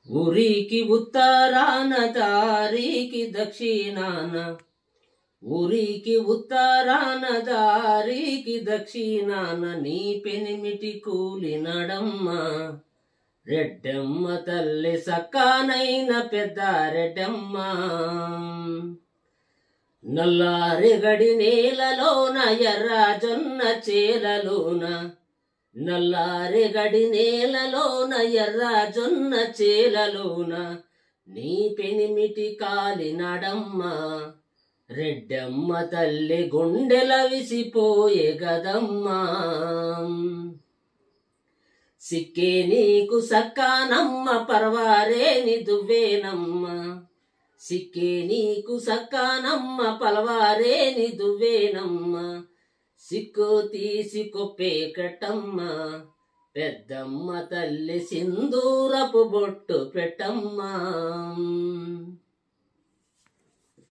ఊరికి ఉత్తరాన దారికి దక్షిణాన, ఊరికి ఉత్తరాన దారికి దక్షిణాన, నీ పెనిమిటి కూలినడమ్మ రెడ్డమ్మ తల్లి సక్కానైన పెద్ద రెడ్డమ్మ. నల్లారెగడి నేలలోన ఎర్ర జొన్న చేలలోన, నల్లారెగడి నేలలోన ఎర్ర జొన్న చేలలోన, నీ పెనిమిటి కాలినడమ్మ రెడ్డమ్మ తల్లి గుండెల విసిపోయే గదమ్మా. సిక్కే నీకు సక్కానమ్మ పర్వారేని దువ్వేనమ్మ, సిక్కే నీకు సక్కానమ్మ పలవారేని దువ్వేనమ్మ. సిక్కు తీసి కొప్పే కట్టమ్మ పెద్దమ్మ తల్లి సింధూరపు బొట్టు పెట్టమ్మ.